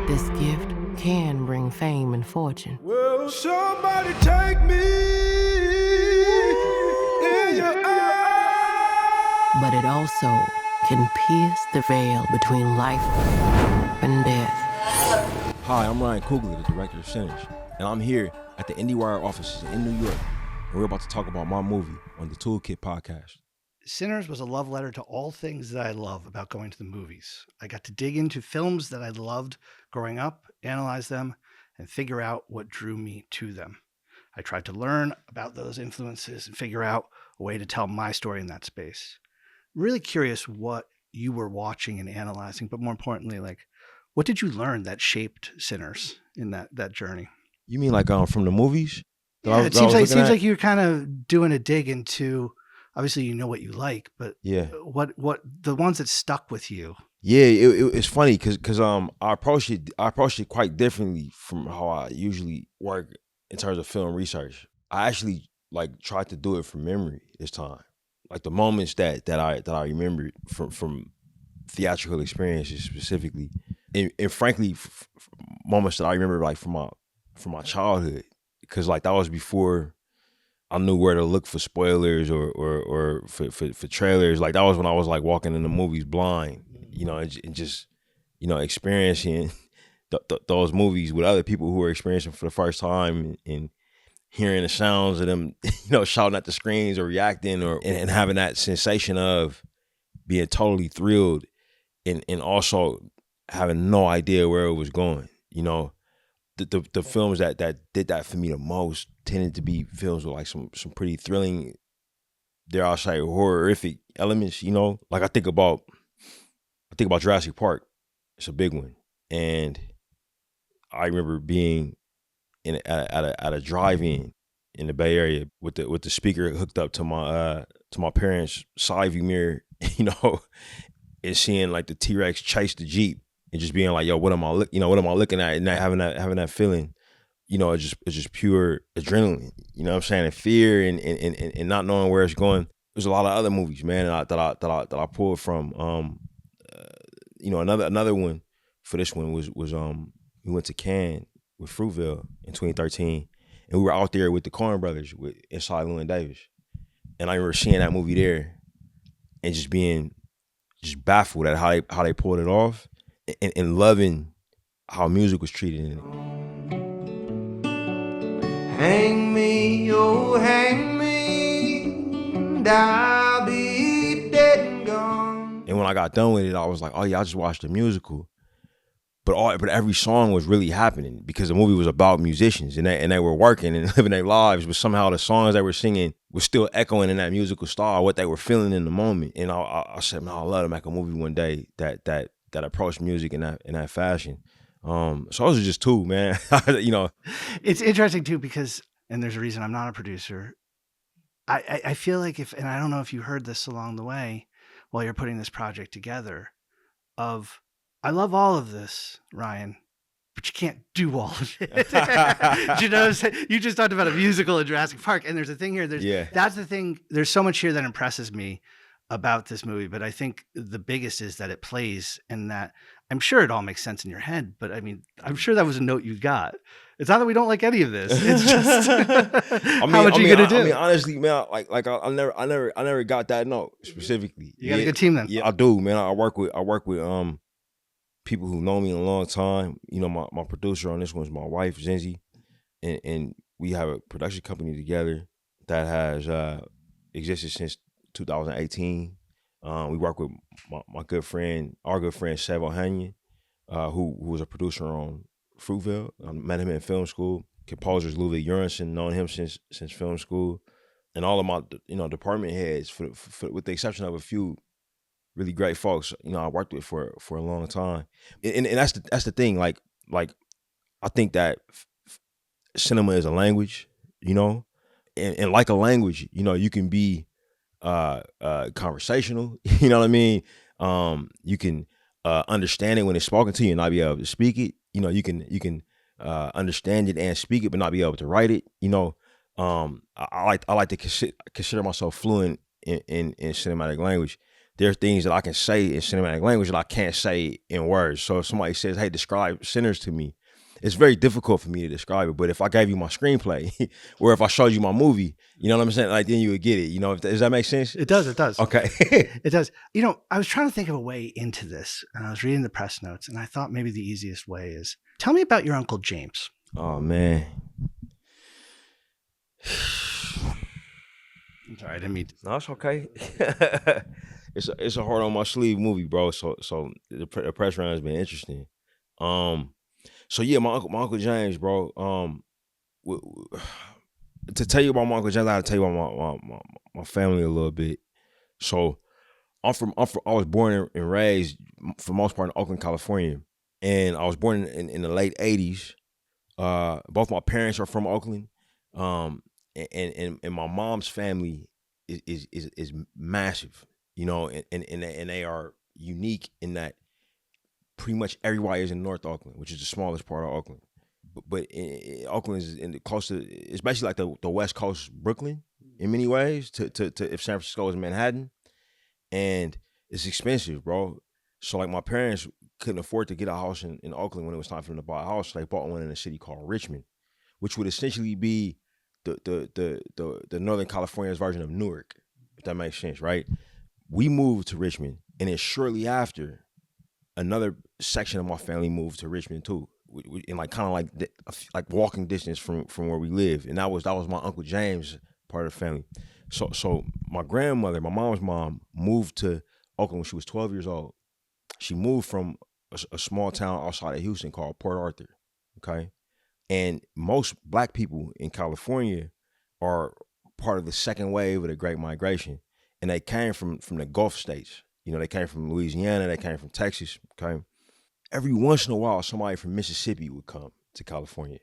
this gift can bring fame and fortune. Well, somebody take me in your eyes. But it also can pierce the veil between life and death. Hi, I'm Ryan Coogler, the director of Sinners, and I'm here at the IndieWire offices in New York, and we're about to talk about my movie on the Toolkit podcast. Sinners was a love letter to all things that I love about going to the movies. I got to dig into films that I loved growing up, analyze them, and figure out what drew me to them. I tried to learn about those influences and figure out a way to tell my story in that space. I'm really curious what you were watching and analyzing, but more importantly, what did you learn that shaped Sinners in that journey? You mean like from the movies? Yeah, it seems like you're kind of doing a dig into. Obviously, you know what you like, but yeah, what the ones that stuck with you? Yeah, it's funny because I approached it quite differently from how I usually work in terms of film research. I actually tried to do it from memory this time, like the moments that I remembered from theatrical experiences specifically, and frankly, moments that I remember from my childhood, because that was before I knew where to look for spoilers or for trailers. That was when I was walking in the movies blind, and just, experiencing those movies with other people who were experiencing for the first time and hearing the sounds of them, shouting at the screens or reacting and having that sensation of being totally thrilled and also having no idea where it was going. The films that did that for me the most tended to be films with some pretty thrilling, dare I say, horrific elements. I think about Jurassic Park. It's a big one, and I remember being at a drive-in in the Bay Area with the speaker hooked up to my parents' side view mirror, and seeing the T-Rex chase the Jeep. And just being yo, what am I looking at? And having that feeling, it's just pure adrenaline. You know what I'm saying? And fear and not knowing where it's going. There's a lot of other movies, man, that I pulled from. Another one for this one was we went to Cannes with Fruitvale in 2013, and we were out there with the Coen brothers inside Llewyn Davis, and I remember seeing that movie there, and just being baffled at how they pulled it off. And loving how music was treated in it. Hang me, oh hang me, and I'll be dead and gone. And when I got done with it, I was like, oh yeah, I just watched the musical. But every song was really happening because the movie was about musicians and they were working and living their lives, but somehow the songs they were singing were still echoing in that musical style, what they were feeling in the moment. And I said, man, I'd love to make a movie one day that approach music in that fashion. So those are just two, man. It's interesting too because, and there's a reason I'm not a producer. I feel like and I don't know if you heard this along the way while you're putting this project together, I love all of this, Ryan, but you can't do all of it. You know what I'm saying? You just talked about a musical in Jurassic Park, and there's a thing here. That's the thing. There's so much here that impresses me about this movie, but I think the biggest is that it plays, and that I'm sure it all makes sense in your head, but I mean, I'm sure that was a note you got. It's not that we don't like any of this. It's just how much are you gonna do? I mean, honestly, man, I never got that note specifically. You got a good team then. Yeah, I do, man. I work with people who know me a long time. My producer on this one is my wife, Zinzi, and we have a production company together that has existed since 2018. We work with our good friend Sev Ohanian, who was a producer on Fruitvale. I met him in film school. Composers Ludwig Göransson, known him since film school, and all of my department heads, for with the exception of a few really great folks, I worked with for a long time. And that's the thing. Like I think that cinema is a language, and like a language, you can be conversational. You know what I mean? You can understand it when it's spoken to you and not be able to speak it. You can understand it and speak it, but not be able to write it. I like to consider myself fluent in cinematic language. there are things that I can say in cinematic language that I can't say in words. So if somebody says, hey, describe Sinners to me, it's very difficult for me to describe it. But if I gave you my screenplay or if I showed you my movie, you know what I'm saying? Like, then you would get it. You know, does that make sense? It does. It does. Okay. It does. You know, I was trying to think of a way into this, and I was reading the press notes, and I thought maybe the easiest way is tell me about your Uncle James. Oh, man. I'm sorry, I didn't mean to. No, it's okay. It's a hard on my sleeve movie, bro. So the press run has been interesting. So yeah, my uncle James, bro. To tell you about my Uncle James, I gotta tell you about my family a little bit. So I was born and raised for the most part in Oakland, California, and I was born in the late '80s. Both my parents are from Oakland, and my mom's family is massive, you know, and they are unique in that pretty much everybody is in North Oakland, which is the smallest part of Oakland. But Oakland is in the close to, it's basically like the West Coast Brooklyn in many ways to if San Francisco is Manhattan, and it's expensive, bro. So like my parents couldn't afford to get a house in Oakland when it was time for them to buy a house. So they bought one in a city called Richmond, which would essentially be the Northern California's version of Newark, if that makes sense, right? We moved to Richmond, and then shortly after, another section of my family moved to Richmond too, in like kind of like walking distance from where we live, and that was my Uncle James part of the family. So my grandmother, my mom's mom, moved to Oakland when she was 12 years old. She moved from a small town outside of Houston called Port Arthur. Okay, and most Black people in California are part of the second wave of the Great Migration, and they came from the Gulf states. You know, they came from Louisiana, they came from Texas. Okay, every once in a while, somebody from Mississippi would come to California,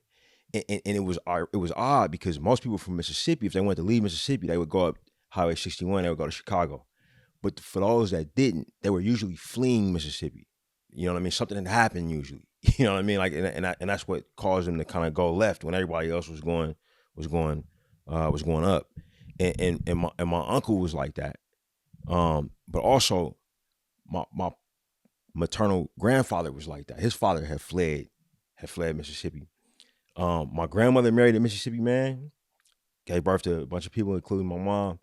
and it was odd because most people from Mississippi, if they wanted to leave Mississippi, they would go up Highway 61, they would go to Chicago. But for those that didn't, they were usually fleeing Mississippi. You know what I mean? Something had happened usually. You know what I mean? Like, and that's what caused them to kind of go left when everybody else was going up. And my uncle was like that. But also my maternal grandfather was like that. His father had fled Mississippi. My grandmother married a Mississippi man, gave birth to a bunch of people, including my mom,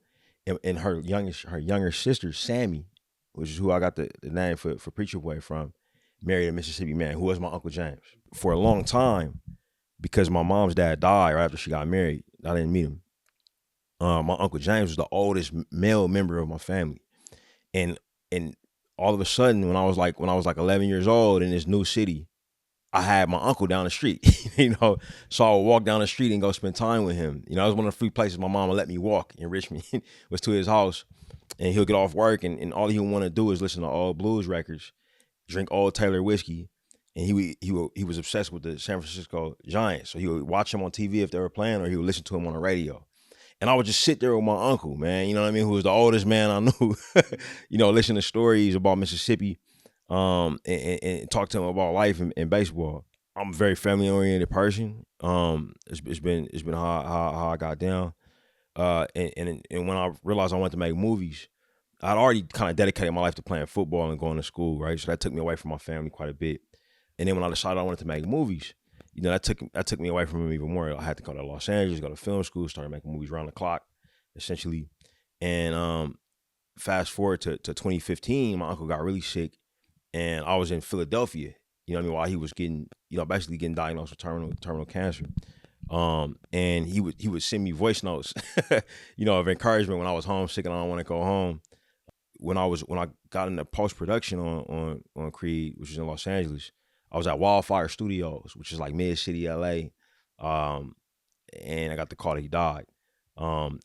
and her younger sister, Sammy, which is who I got the name for Preacher Boy from, married a Mississippi man who was my Uncle James. For a long time, because my mom's dad died right after she got married, I didn't meet him. My Uncle James was the oldest male member of my family, and all of a sudden, when I was like 11 years old in this new city, I had my uncle down the street, you know, so I would walk down the street and go spend time with him. You know, it was one of the few places my mom would let me walk in Richmond was to his house, and he'll get off work, and all he would want to do is listen to old blues records, drink old Taylor whiskey, and he was obsessed with the San Francisco Giants, so he would watch them on TV if they were playing, or he would listen to them on the radio. And I would just sit there with my uncle, man, you know what I mean, who was the oldest man I knew, you know, listen to stories about Mississippi, and talk to him about life and baseball. I'm a very family-oriented person. It's been how I got down. And when I realized I wanted to make movies, I'd already kind of dedicated my life to playing football and going to school, right? So that took me away from my family quite a bit. And then when I decided I wanted to make movies, you know, that took me away from him even more. I had to go to Los Angeles, go to film school, start making movies around the clock, essentially. And fast forward to 2015, my uncle got really sick, and I was in Philadelphia, you know what I mean, while he was getting, you know, basically getting diagnosed with terminal cancer. And he would send me voice notes, you know, of encouragement when I was homesick and I don't want to go home. When I got into post-production on Creed, which was in Los Angeles, I was at Wildfire Studios, which is like mid-city LA. And I got the call that he died. And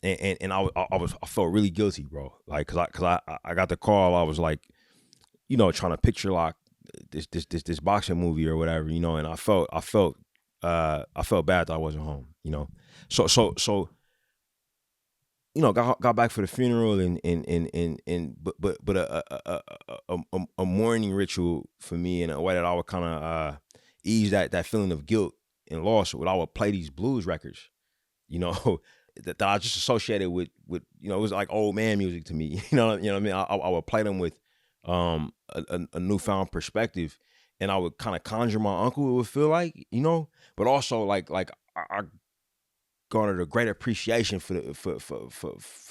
I felt really guilty, bro. Like, cause I got the call, I was like, you know, trying to picture like this boxing movie or whatever, you know, and I felt bad that I wasn't home, you know. So you know, got back for the funeral but a mourning ritual for me in a way that I would kind of ease that feeling of guilt and loss. I would play these blues records, you know, that I just associated with it was like old man music to me. You know what I mean? I would play them with a newfound perspective, and I would kind of conjure my uncle. It would feel like, but also like I garnered a great appreciation for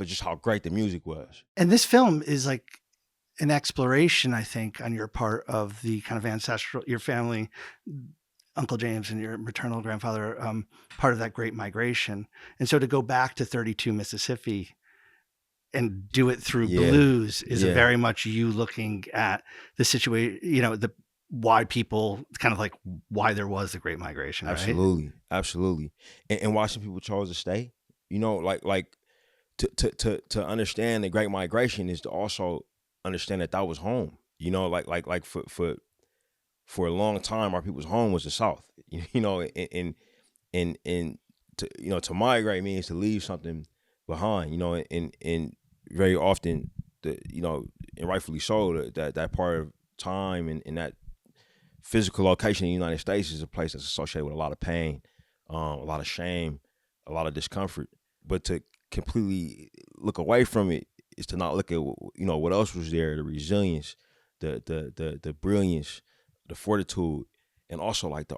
just how great the music was. And this film is like an exploration, I think, on your part of the kind of ancestral, your family, Uncle James and your maternal grandfather, part of that Great Migration. And so to go back to 32 Mississippi and do it through blues is a very much you looking at the situation, the why people kind of like why there was the Great Migration. Absolutely. Right? Absolutely. And why some people chose to stay, like to understand the Great Migration is to also understand that was home, like for a long time, our people's home was the South, and to migrate means to leave something behind, and very often and rightfully so, that part of time and that physical location in the United States is a place that's associated with a lot of pain, a lot of shame, a lot of discomfort. But to completely look away from it is to not look at what else was there, the resilience, the brilliance, the fortitude, and also like the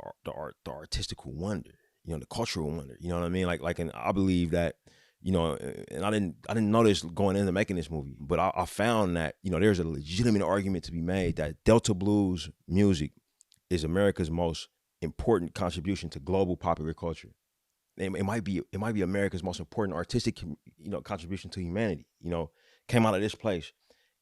artistical wonder, the cultural wonder. You know what I mean? And I believe that, and I didn't know this going into making this movie, but I found that there's a legitimate argument to be made that Delta blues music is America's most important contribution to global popular culture. It might be America's most important artistic contribution to humanity. Came out of this place.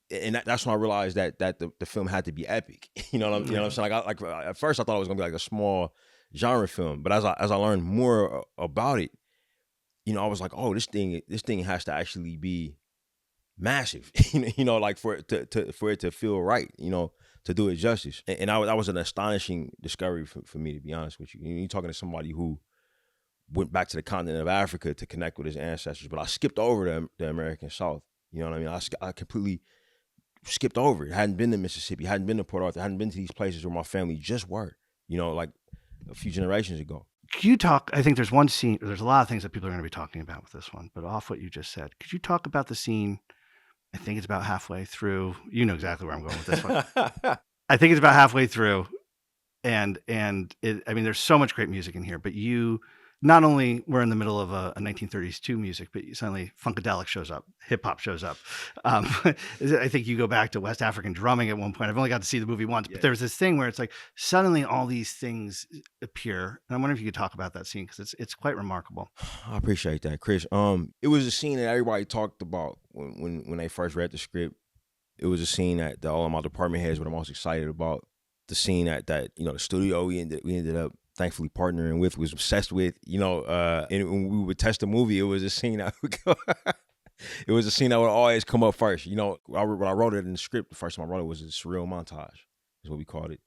And that's when I realized that the film had to be epic. You know what I'm saying? Like at first I thought it was gonna be like a small genre film, but as I learned more about it, I was like, oh, this thing has to actually be massive. Like for it to feel right. To do it justice. And that was an astonishing discovery for me, to be honest with you. You're talking to somebody who went back to the continent of Africa to connect with his ancestors, but I skipped over the American South. You know what I mean? I completely skipped over it. Hadn't been to Mississippi, hadn't been to Port Arthur, hadn't been to these places where my family just were, like a few generations ago. Could you talk, I think there's one scene, there's a lot of things that people are going to be talking about with this one, but off what you just said, could you talk about the scene? I think it's about halfway through. You know exactly where I'm going with this one. I think it's about halfway through. And there's so much great music in here, but you not only were in the middle of a 1932 music, but suddenly Funkadelic shows up, hip hop shows up. I think you go back to West African drumming at one point. I've only got to see the movie once, but there's this thing where it's like suddenly all these things appear. And I'm wondering if you could talk about that scene because it's quite remarkable. I appreciate that, Chris. It was a scene that everybody talked about when they first read the script. It was a scene that all of my department heads were the most excited about. The scene that the studio we ended up thankfully partnering with was obsessed with, and when we would test the movie, it was a scene that it was a scene that would always come up first. When I wrote it in the script, the first time I wrote it was a surreal montage, is what we called it.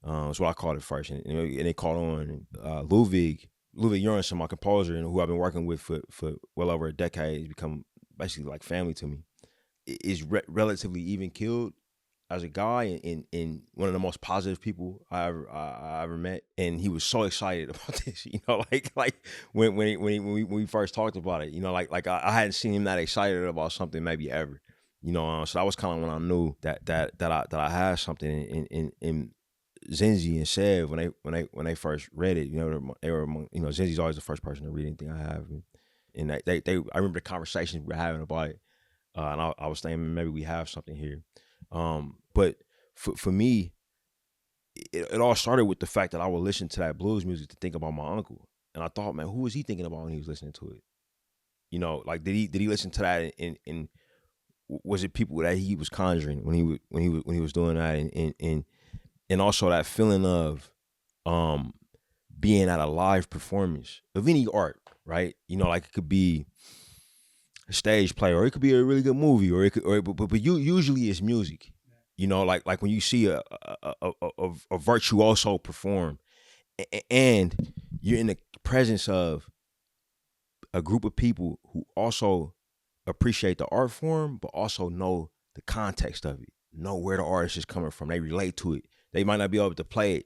That's what I called it first, and it caught on. Ludwig Göransson, my composer, and who I've been working with for well over a decade, has become basically like family to me. Is relatively even keeled as a guy and one of the most positive people I ever met, and he was so excited about this. Like when we first talked about it, like I hadn't seen him that excited about something maybe ever. So that was kind of when I knew that I had something in Zinzi and Sev when they first read it. They were among, Zinzi's always the first person to read anything I have, and they I remember the conversations we were having about it, and I was thinking maybe we have something here. But for me, it all started with the fact that I would listen to that blues music to think about my uncle, and I thought, man, who was he thinking about when he was listening to it? Like did he listen to that and was it people that he was conjuring when he was doing that, and also that feeling of being at a live performance of any art, right? Like it could be a stage play, or it could be a really good movie, but usually it's music. Like when you see a virtuoso perform, and you're in the presence of a group of people who also appreciate the art form, but also know the context of it, know where the artist is coming from. They relate to it. They might not be able to play it,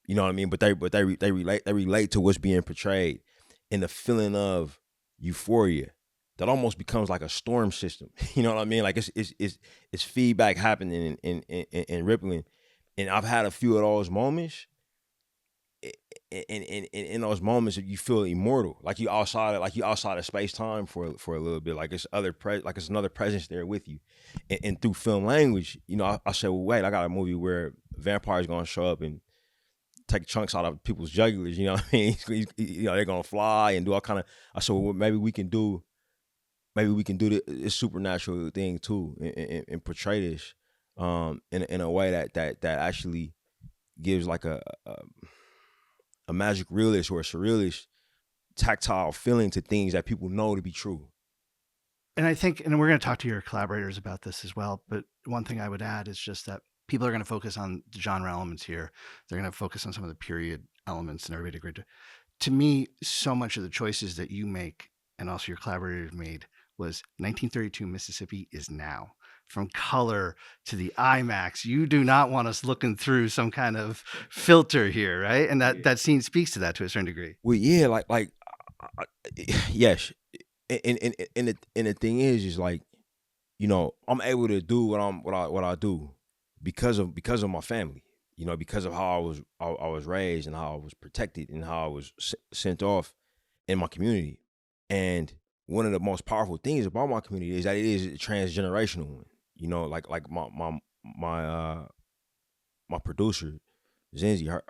you know what I mean? But they relate to what's being portrayed, and the feeling of euphoria that almost becomes like a storm system. You know what I mean? Like it's feedback happening and rippling. And I've had a few of those moments. In those moments, you feel immortal, like you outside of space time for a little bit, like it's it's another presence there with you, and through film language, you know, I said, well, wait, I got a movie where vampires gonna show up and take chunks out of people's jugulars, you know what I mean? You know, they're gonna fly and do all kind of. I said, well, maybe we can do this supernatural thing too, and portray this in a way that actually gives like a magic realist or a surrealist tactile feeling to things that people know to be true. And I think, and we're going to talk to your collaborators about this as well, but one thing I would add is just that people are going to focus on the genre elements here. They're going to focus on some of the period elements, and everybody agreed to me, so much of the choices that you make and also your collaborators made was 1932 Mississippi is now. From color to the IMAX, you do not want us looking through some kind of filter here, right? And that scene speaks to that to a certain degree. Well, yeah, yes, and the thing is like, you know, I'm able to do what I do because of my family, you know, because of how I was raised and how I was protected and how I was sent off in my community. And one of the most powerful things about my community is that it is a transgenerational one. You know, like my producer, Zenzi,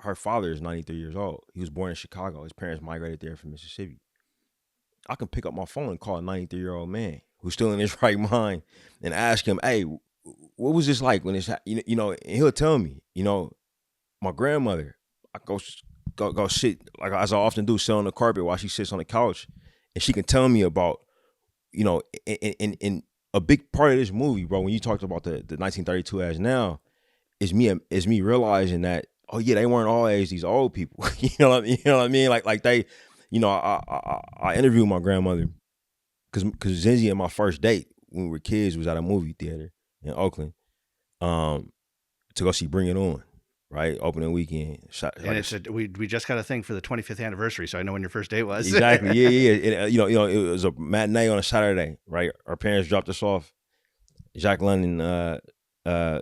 her father is 93 years old. He was born in Chicago. His parents migrated there from Mississippi. I can pick up my phone and call a 93-year-old man who's still in his right mind and ask him, hey, what was this like when this happened? You know, and he'll tell me, you know, my grandmother, I go sit, like as I often do, sit on the carpet while she sits on the couch, and she can tell me about, you know, in a big part of this movie, bro, when you talked about the 1932 as now, is me realizing that, oh yeah, they weren't always these old people. You know what I mean? Like they, you know, I interviewed my grandmother because Zenzi and my first date when we were kids was at a movie theater in Oakland, to go see Bring It On, right? Opening weekend. And we just got a thing for the 25th anniversary, so I know when your first date was. Exactly. Yeah. You know, it was a matinee on a Saturday, right? Our parents dropped us off Jack London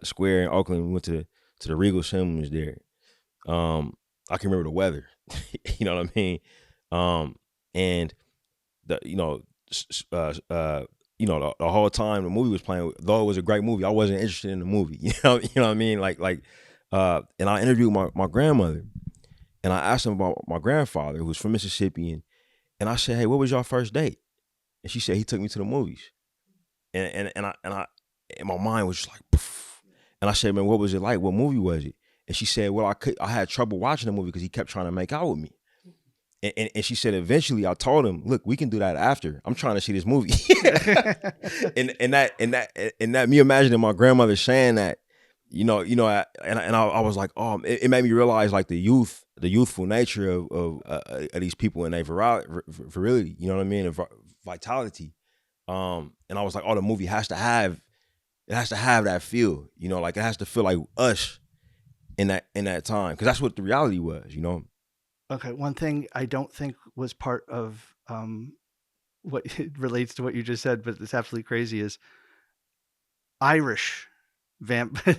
Square in Oakland. We went to the Regal Cinemas there. I can remember the weather. You know what I mean? And the whole time the movie was playing, though it was a great movie, I wasn't interested in the movie. You know what I mean? And I interviewed my grandmother, and I asked him about my grandfather, who was from Mississippi, and I said, hey, what was your first date? And she said, he took me to the movies. And my mind was just like, poof. And I said, man, what was it like? What movie was it? And she said, well, I had trouble watching the movie because he kept trying to make out with me. And she said, eventually I told him, look, we can do that after. I'm trying to see this movie. and that me imagining my grandmother saying that, I was like, oh, it made me realize like the youthful nature of these people and their virility, you know what I mean, and vitality. And I was like, oh, the movie has to have that feel, you know, like it has to feel like us in that time, because that's what the reality was, you know. Okay, one thing I don't think was part of what relates to what you just said, but it's absolutely crazy, is Irish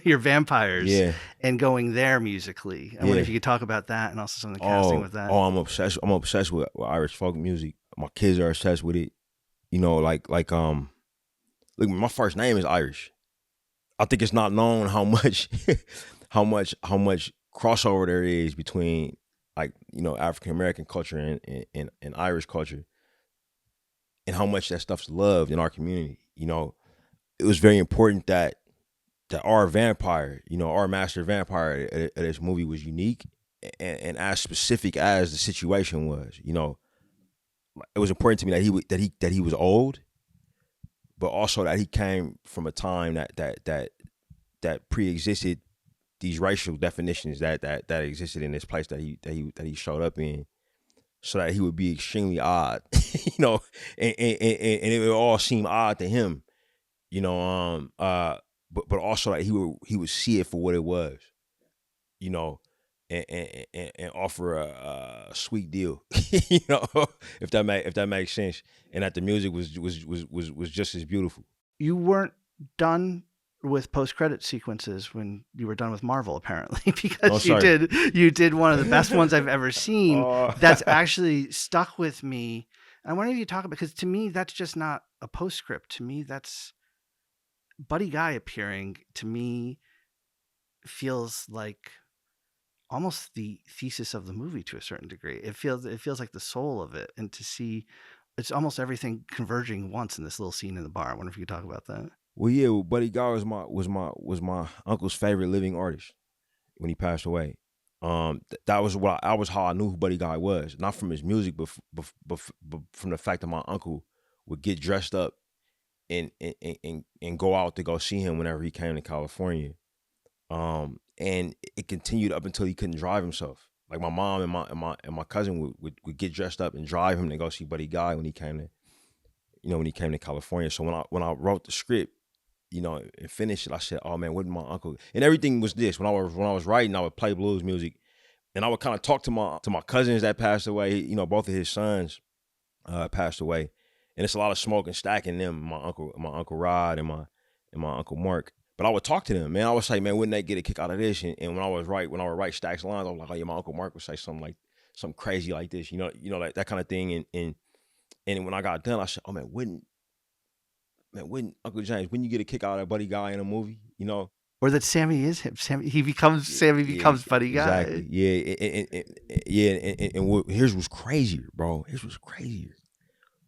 your vampires, yeah, and going there musically. I wonder if you could talk about that and also some of the casting with that. Oh, I'm obsessed with Irish folk music. My kids are obsessed with it. You know, look, my first name is Irish. I think it's not known how much how much crossover there is between, like, you know, African American culture and Irish culture, and how much that stuff's loved in our community. You know, it was very important that our vampire, you know, our master vampire of this movie was unique and as specific as the situation was. You know, it was important to me that he was old, but also that he came from a time that pre-existed these racial definitions that existed in this place that he showed up in, so that he would be extremely odd, you know, and it would all seem odd to him, you know, but also that he would see it for what it was, you know, and offer a sweet deal, if that makes sense, and that the music was just as beautiful. You weren't done with post-credit sequences when you were done with Marvel, apparently, because you did one of the best ones I've ever seen. That's actually stuck with me. I wonder if you talk about, because to me that's just not a postscript. To me, that's Buddy Guy appearing. To me, feels like almost the thesis of the movie to a certain degree. It feels like the soul of it, and to see it's almost everything converging once in this little scene in the bar. I wonder if you could talk about that. Well, yeah, Buddy Guy was my uncle's favorite living artist when he passed away. That was how I knew who Buddy Guy was, not from his music, but from the fact that my uncle would get dressed up and go out to go see him whenever he came to California. And it continued up until he couldn't drive himself. Like my mom and my cousin would get dressed up and drive him to go see Buddy Guy when he came to California. So when I wrote the script, and finished it, I said, "Oh man, wouldn't my uncle?" And everything was this. When I was writing, I would play blues music, and I would kind of talk to my cousins that passed away. Both of his sons passed away, and it's a lot of smoke and stacking them. My uncle Rod and my uncle Mark. But I would talk to them, man. I would say, "Man, wouldn't they get a kick out of this?" And when I would write Stacks lines, I was like, "Oh yeah, my uncle Mark would say something crazy like this, that kind of thing." And when I got done, I said, "Oh man, wouldn't Uncle James, wouldn't you get a kick out of that Buddy Guy in a movie?" Or that Sammy is him. Sammy becomes Buddy Guy. Exactly. Yeah. And here's what's crazier, bro. Here's what's crazier.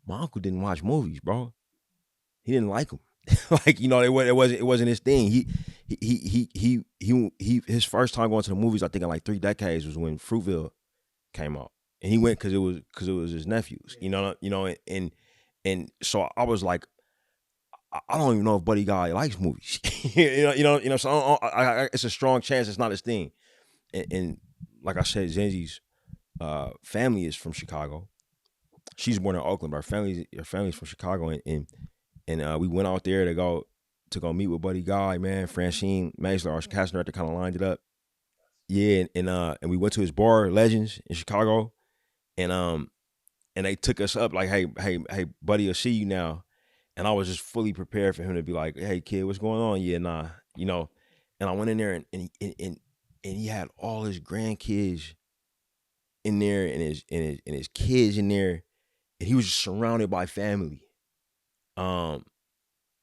My uncle didn't watch movies, bro. He didn't like them. It wasn't his thing. He his first time going to the movies, I think in like 3 decades, was when Fruitville came out, and he went because it was his nephews. And so I was like, I don't even know if Buddy Guy likes movies. So it's a strong chance it's not his thing. And like I said, Zenzi's family is from Chicago. She's born in Oakland, but her family's from Chicago, and we went out there to go meet with Buddy Guy, man. Francine Maisler, our casting director, kind of lined it up. Yeah, and we went to his bar, Legends, in Chicago, and they took us up like, hey, Buddy, I'll see you now. And I was just fully prepared for him to be like, "Hey, kid, what's going on?" Yeah, nah, And I went in there and he had all his grandkids in there and his kids in there, and he was just surrounded by family. And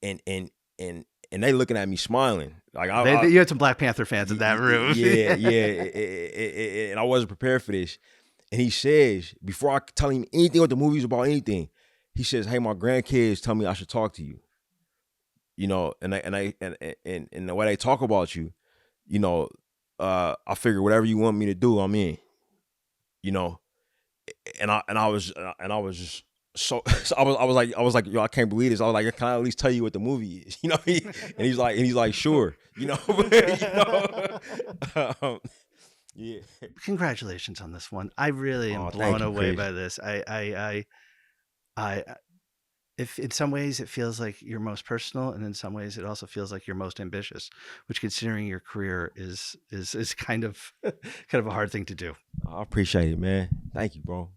they looking at me smiling. Like you had some Black Panther fans in that room. Yeah. And I wasn't prepared for this. And he says, before I tell him anything what the movie's about, anything, he says, "Hey, my grandkids tell me I should talk to you." And the way they talk about you, I figure whatever you want me to do, I'm in. And I was just so I was like, "Yo, I can't believe this." I was like, "Can I at least tell you what the movie is?" And he's like, "Sure." Yeah. Congratulations on this one. I really am blown away by this. I if in some ways it feels like your most personal, and in some ways it also feels like your most ambitious, which, considering your career, is kind of a hard thing to do. I appreciate it, man. Thank you, bro.